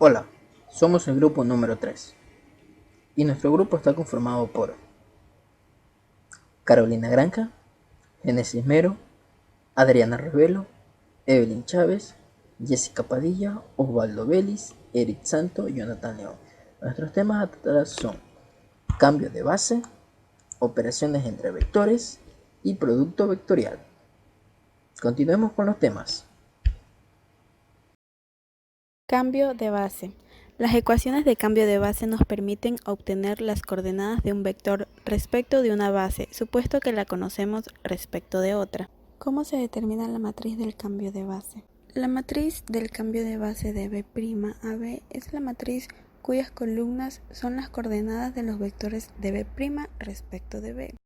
Hola, somos el grupo número 3 y nuestro grupo está conformado por Carolina Granja, Genesis Mero, Adriana Revelo, Evelyn Chávez, Jessica Padilla, Osvaldo Vélez, Eric Santo y Jonathan León. Nuestros temas a tratar son cambio de base, operaciones entre vectores y producto vectorial. Continuemos con los temas. Cambio de base. Las ecuaciones de cambio de base nos permiten obtener las coordenadas de un vector respecto de una base, supuesto que la conocemos respecto de otra. ¿Cómo se determina la matriz del cambio de base? La matriz del cambio de base de B' a B es la matriz cuyas columnas son las coordenadas de los vectores de B' respecto de B.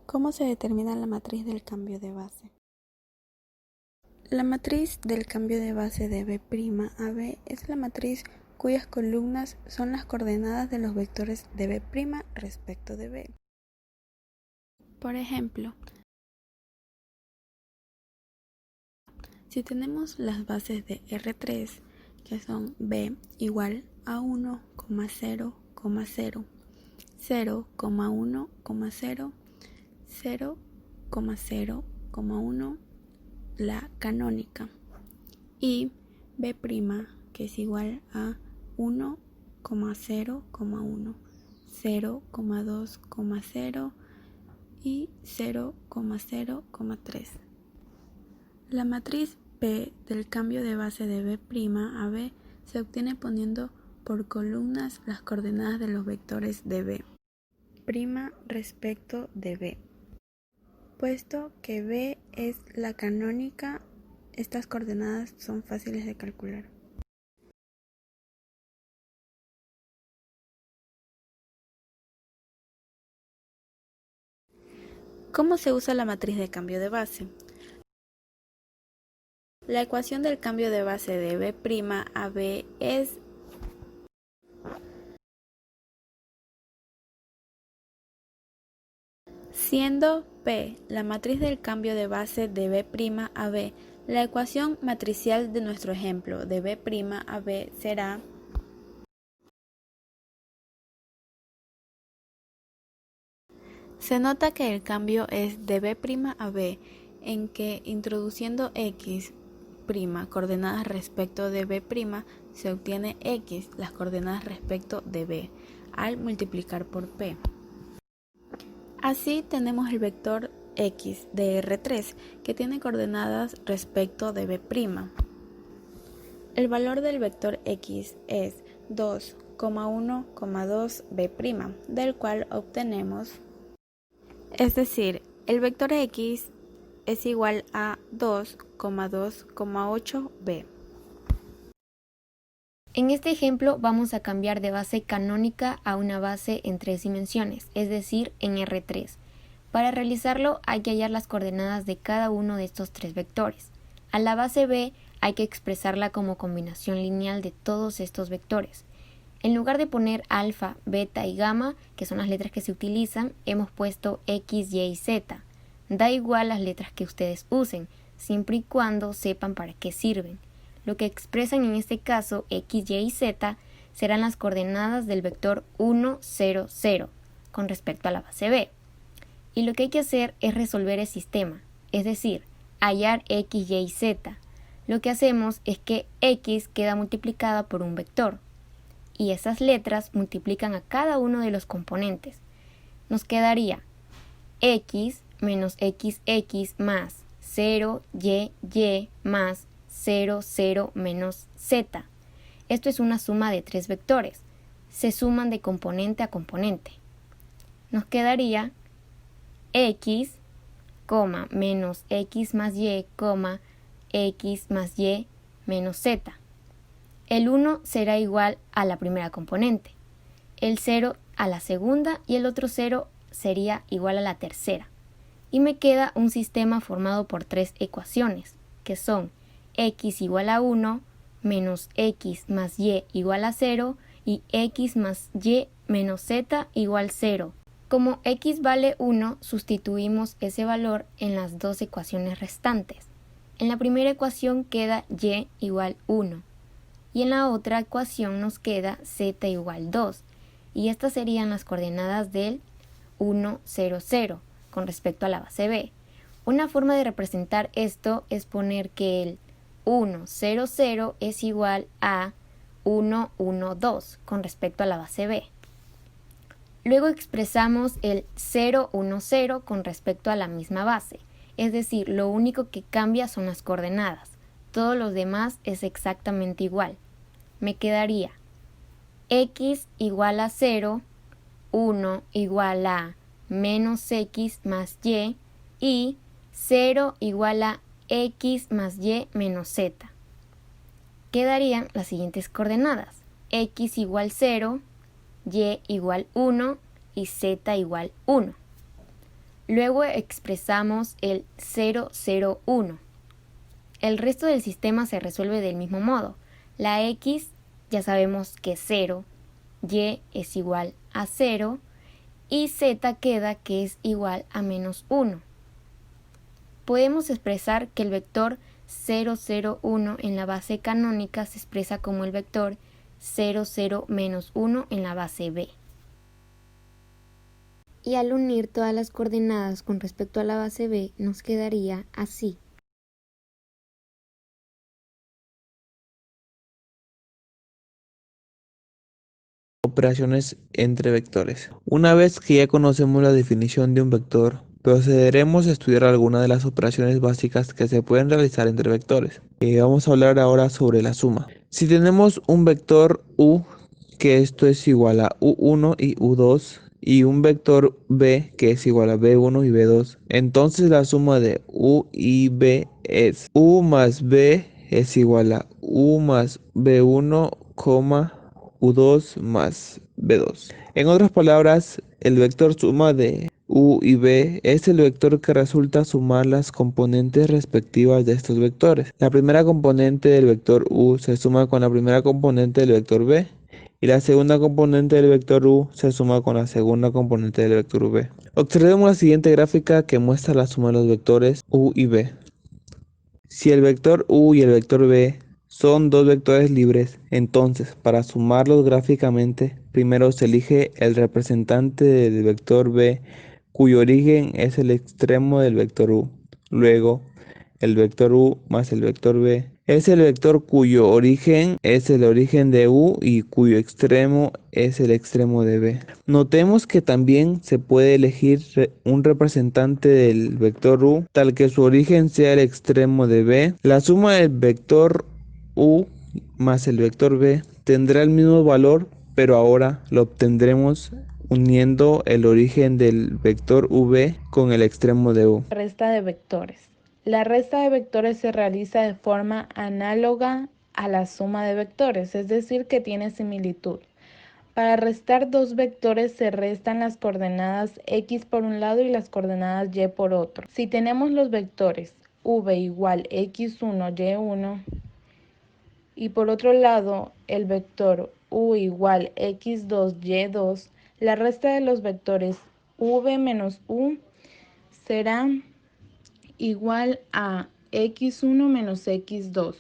¿Cómo se determina la matriz del cambio de base? La matriz del cambio de base de B' a B es la matriz cuyas columnas son las coordenadas de los vectores de B' respecto de B. Por ejemplo, si tenemos las bases de R3, que son B igual a 1, 0, 0, 0, 1, 0, 0, 0, 1, la canónica, y B', que es igual a 1, 0, 1, 0, 2, 0 y 0, 0, 3. La matriz P del cambio de base de B' a B se obtiene poniendo por columnas las coordenadas de los vectores de B' respecto de B. Puesto que B es la canónica, estas coordenadas son fáciles de calcular. ¿Cómo se usa la matriz de cambio de base? La ecuación del cambio de base de B' a B es siendo P la matriz del cambio de base de B' a B. La ecuación matricial de nuestro ejemplo de B' a B será Se nota que el cambio es de B' a B, en que introduciendo x', coordenadas respecto de B', se obtiene x, las coordenadas respecto de B, al multiplicar por P. Así tenemos el vector x de R3, que tiene coordenadas respecto de B'. El valor del vector x es 2,1,2 B', del cual obtenemos, es decir, el vector x es igual a 2,2,8 b. En este ejemplo vamos a cambiar de base canónica a una base en 3 dimensiones, es decir, en R3. Para realizarlo hay que hallar las coordenadas de cada uno de estos 3 vectores. A la base B hay que expresarla como combinación lineal de todos estos vectores. En lugar de poner alfa, beta y gamma, que son las letras que se utilizan, hemos puesto x, y z. Da igual las letras que ustedes usen, siempre y cuando sepan para qué sirven. Lo que expresan en este caso x, y z serán las coordenadas del vector 1, 0, 0 con respecto a la base B. Y lo que hay que hacer es resolver el sistema, es decir, hallar x, y z. Lo que hacemos es que x queda multiplicada por un vector, y esas letras multiplican a cada uno de los componentes. Nos quedaría x menos xx más 0, y más 0, 0 menos z. Esto es una suma de 3 vectores. Se suman de componente a componente. Nos quedaría x, menos x más y, x más y menos z. El 1 será igual a la primera componente, el 0 a la segunda y el otro 0 sería igual a la tercera. Y me queda un sistema formado por 3 ecuaciones, que son x igual a 1, menos x más y igual a 0 y x más y menos z igual 0. Como x vale 1, sustituimos ese valor en las dos ecuaciones restantes. En la primera ecuación queda y igual 1. y en la otra ecuación nos queda z igual 2, y estas serían las coordenadas del 1, 0, 0 con respecto a la base B. Una forma de representar esto es poner que el 1, 0, 0 es igual a 1, 1, 2 con respecto a la base B. Luego expresamos el 0, 1, 0 con respecto a la misma base, es decir, lo único que cambia son las coordenadas. Todo lo demás es exactamente igual. Me quedaría x igual a 0, 1 igual a menos x más y 0 igual a x más y menos z. Quedarían las siguientes coordenadas: x igual 0, y igual 1 y z igual 1. Luego expresamos el 0, 0, 1. El resto del sistema se resuelve del mismo modo. La x ya sabemos que es 0, y es igual a 0 y z queda que es igual a menos 1. Podemos expresar que el vector 0, 0, 1 en la base canónica se expresa como el vector 0, 0, menos 1 en la base B. Y al unir todas las coordenadas con respecto a la base B nos quedaría así. Operaciones entre vectores. Una vez que ya conocemos la definición de un vector, procederemos a estudiar algunas de las operaciones básicas que se pueden realizar entre vectores. Vamos a hablar ahora sobre la suma. Si tenemos un vector u, que esto es igual a u1 y u2, y un vector b, que es igual a b1 y b2, entonces la suma de u y b es u más b es igual a u más b1, u2 más b2. En otras palabras, el vector suma de u y b es el vector que resulta sumar las componentes respectivas de estos vectores. La primera componente del vector u se suma con la primera componente del vector b, y la segunda componente del vector u se suma con la segunda componente del vector v. Observemos la siguiente gráfica que muestra la suma de los vectores u y b. Si el vector u y el vector b son dos vectores libres, entonces para sumarlos gráficamente, primero se elige el representante del vector b cuyo origen es el extremo del vector u. Luego, el vector u más el vector b es el vector cuyo origen es el origen de u y cuyo extremo es el extremo de b. Notemos que también se puede elegir un representante del vector u tal que su origen sea el extremo de b. La suma del vector u más el vector b tendrá el mismo valor, pero ahora lo obtendremos uniendo el origen del vector v con el extremo de u. Resta de vectores. La resta de vectores se realiza de forma análoga a la suma de vectores, es decir, que tiene similitud. Para restar dos vectores se restan las coordenadas x por un lado y las coordenadas y por otro. Si tenemos los vectores v igual x1, y1 y por otro lado el vector u igual x2, y2, la resta de los vectores v menos u será igual a x1 menos x2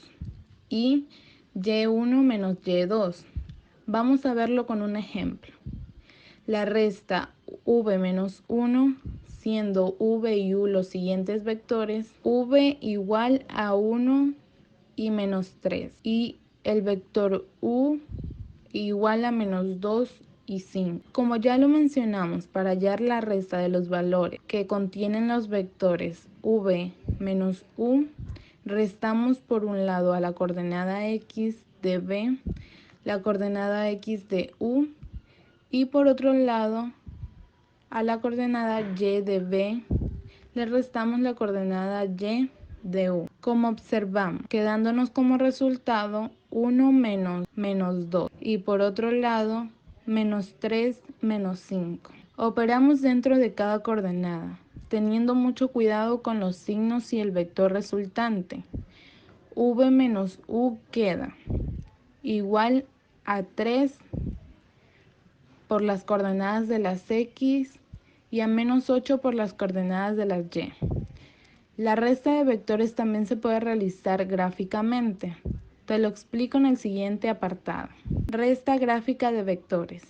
y y1 menos y2. Vamos a verlo con un ejemplo. La resta v menos 1, siendo v y u los siguientes vectores, v igual a 1 y menos 3, y el vector u igual a menos 2 y 5. Como ya lo mencionamos, para hallar la resta de los valores que contienen los vectores v menos u, restamos por un lado a la coordenada x de b, la coordenada x de u, y por otro lado a la coordenada y de b le restamos la coordenada y de u. Como observamos, quedándonos como resultado 1 menos 2 y por otro lado menos 3 menos 5. Operamos dentro de cada coordenada, teniendo mucho cuidado con los signos y el vector resultante. V menos u queda igual a 3 por las coordenadas de las x y a menos 8 por las coordenadas de las y. La resta de vectores también se puede realizar gráficamente. Te lo explico en el siguiente apartado. Resta gráfica de vectores.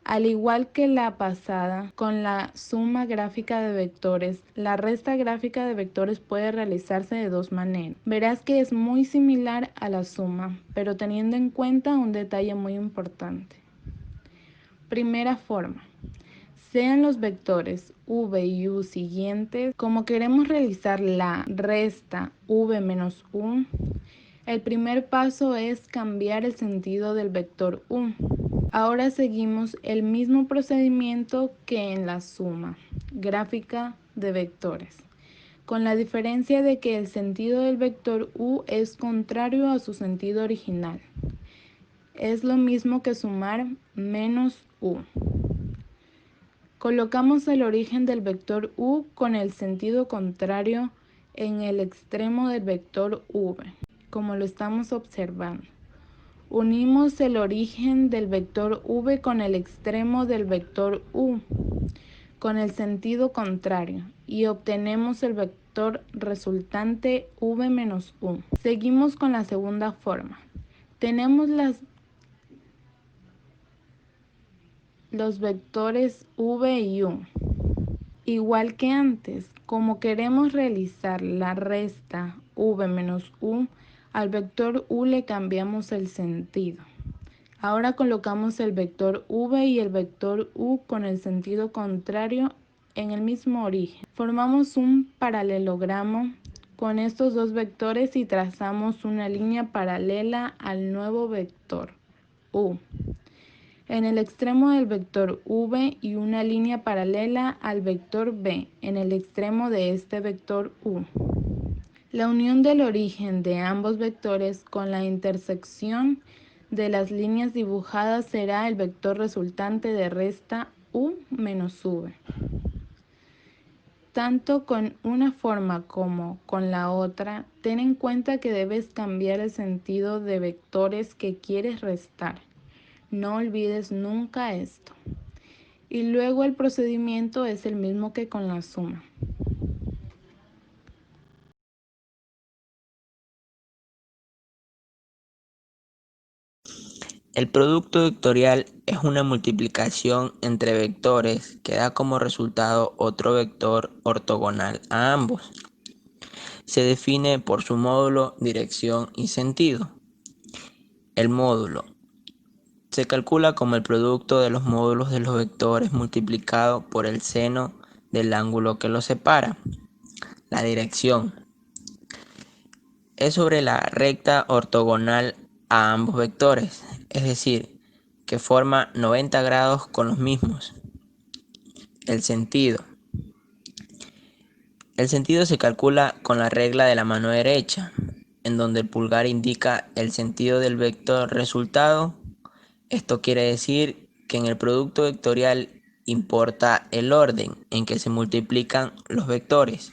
Al igual que la pasada, con la suma gráfica de vectores, la resta gráfica de vectores puede realizarse de dos maneras. Verás que es muy similar a la suma, pero teniendo en cuenta un detalle muy importante. Primera forma. Sean los vectores v y u siguientes, como queremos realizar la resta v menos u, el primer paso es cambiar el sentido del vector u. Ahora seguimos el mismo procedimiento que en la suma gráfica de vectores, con la diferencia de que el sentido del vector u es contrario a su sentido original. Es lo mismo que sumar menos u. Colocamos el origen del vector u con el sentido contrario en el extremo del vector v, como lo estamos observando. Unimos el origen del vector v con el extremo del vector u, con el sentido contrario, y obtenemos el vector resultante v menos u. Seguimos con la segunda forma. Tenemos los vectores v y u. Igual que antes, como queremos realizar la resta v menos u, al vector u le cambiamos el sentido. Ahora colocamos el vector v y el vector u con el sentido contrario en el mismo origen. Formamos un paralelogramo con estos dos vectores y trazamos una línea paralela al nuevo vector u en el extremo del vector v y una línea paralela al vector b en el extremo de este vector u. La unión del origen de ambos vectores con la intersección de las líneas dibujadas será el vector resultante de resta u menos v. Tanto con una forma como con la otra, ten en cuenta que debes cambiar el sentido de vectores que quieres restar. No olvides nunca esto. Y luego el procedimiento es el mismo que con la suma. El producto vectorial es una multiplicación entre vectores que da como resultado otro vector ortogonal a ambos. Se define por su módulo, dirección y sentido. El módulo se calcula como el producto de los módulos de los vectores multiplicado por el seno del ángulo que los separa. La dirección es sobre la recta ortogonal a ambos vectores, es decir, que forma 90 grados con los mismos. El sentido se calcula con la regla de la mano derecha, en donde el pulgar indica el sentido del vector resultado. Esto quiere decir que en el producto vectorial importa el orden en que se multiplican los vectores,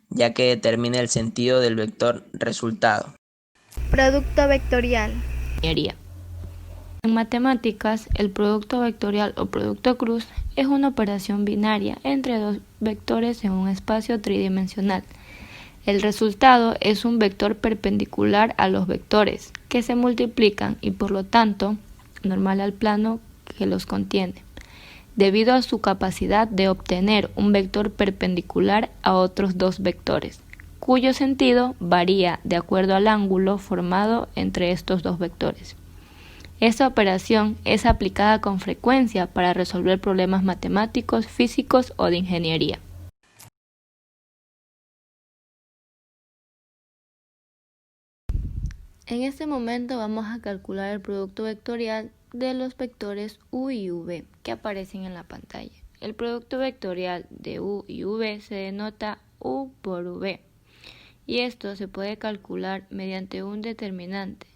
ya que determina el sentido del vector resultado. Producto vectorial. Ingeniería. En matemáticas, el producto vectorial o producto cruz es una operación binaria entre dos vectores en un espacio tridimensional. El resultado es un vector perpendicular a los vectores que se multiplican y por lo tanto normal al plano que los contiene, debido a su capacidad de obtener un vector perpendicular a otros dos vectores, cuyo sentido varía de acuerdo al ángulo formado entre estos dos vectores. Esta operación es aplicada con frecuencia para resolver problemas matemáticos, físicos o de ingeniería. En este momento vamos a calcular el producto vectorial de los vectores u y v que aparecen en la pantalla. El producto vectorial de u y v se denota u por v y esto se puede calcular mediante un determinante.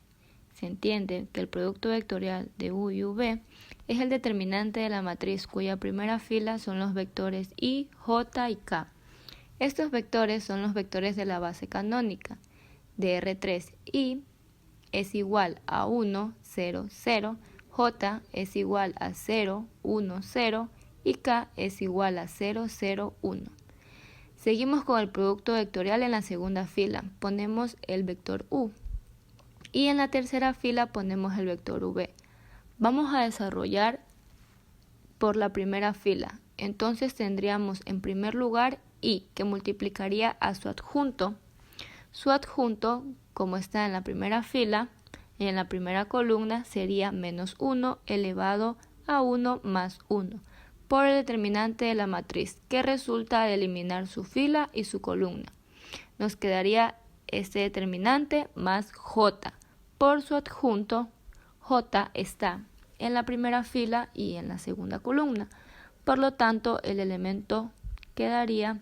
Se entiende que el producto vectorial de u y v es el determinante de la matriz cuya primera fila son los vectores i, j y k. Estos vectores son los vectores de la base canónica de R3. I es igual a 1, 0, 0, j es igual a 0, 1, 0 y k es igual a 0, 0, 1. Seguimos con el producto vectorial en la segunda fila. Ponemos el vector u. y en la tercera fila ponemos el vector v. Vamos a desarrollar por la primera fila. Entonces tendríamos en primer lugar y, que multiplicaría a su adjunto. Su adjunto, como está en la primera fila y en la primera columna, sería menos 1 elevado a 1 más 1 por el determinante de la matriz, que resulta de eliminar su fila y su columna. Nos quedaría este determinante más j. Por su adjunto, j está en la primera fila y en la segunda columna. Por lo tanto, el elemento quedaría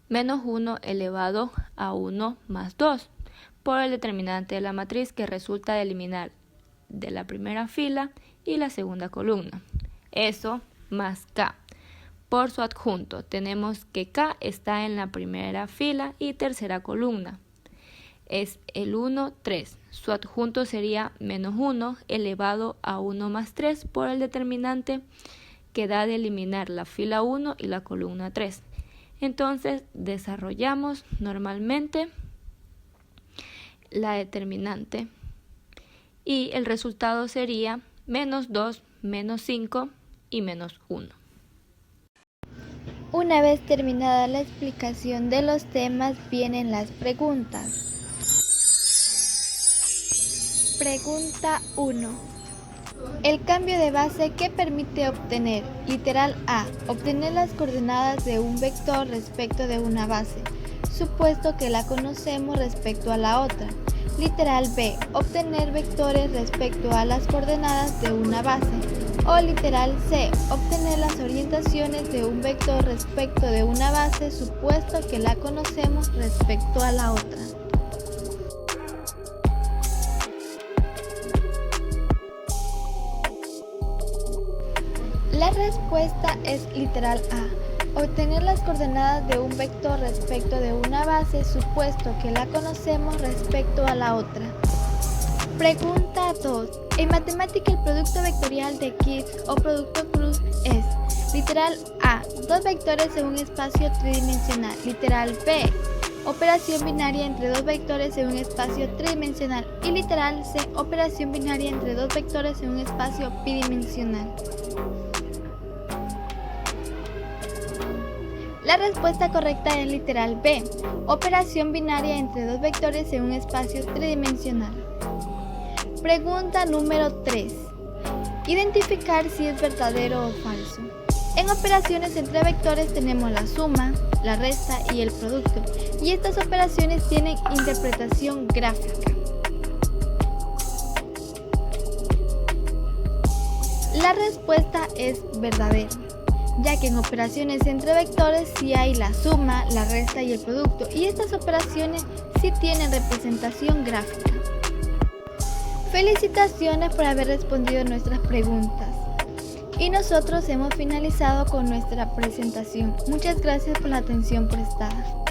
menos 1 elevado a 1 más 2 por el determinante de la matriz, que resulta de eliminar de la primera fila y la segunda columna. Eso más k. Por su adjunto tenemos que k está en la primera fila y tercera columna. Es el 1, 3. Su adjunto sería menos 1 elevado a 1 más 3 por el determinante que da de eliminar la fila 1 y la columna 3. Entonces desarrollamos normalmente la determinante y el resultado sería menos 2, menos 5 y menos 1. Una vez terminada la explicación de los temas, vienen las preguntas. Pregunta 1. El cambio de base, ¿qué permite obtener? Literal A. Obtener las coordenadas de un vector respecto de una base, supuesto que la conocemos respecto a la otra. Literal B. Obtener vectores respecto a las coordenadas de una base. O literal C. Obtener las orientaciones de un vector respecto de una base, supuesto que la conocemos respecto a la otra. La respuesta es literal A. Obtener las coordenadas de un vector respecto de una base, supuesto que la conocemos respecto a la otra. Pregunta 2. En matemática, el producto vectorial de Gibbs o producto cruz es literal A. Dos vectores en un espacio tridimensional. Literal B. Operación binaria entre dos vectores en un espacio tridimensional. Y literal C. Operación binaria entre dos vectores en un espacio bidimensional. La respuesta correcta es literal B. Operación binaria entre dos vectores en un espacio tridimensional. Pregunta número 3. Identificar si es verdadero o falso. En operaciones entre vectores tenemos la suma, la resta y el producto, y estas operaciones tienen interpretación gráfica. La respuesta es verdadera, ya que en operaciones entre vectores sí hay la suma, la resta y el producto, y estas operaciones sí tienen representación gráfica. Felicitaciones por haber respondido nuestras preguntas. Y nosotros hemos finalizado con nuestra presentación. Muchas gracias por la atención prestada.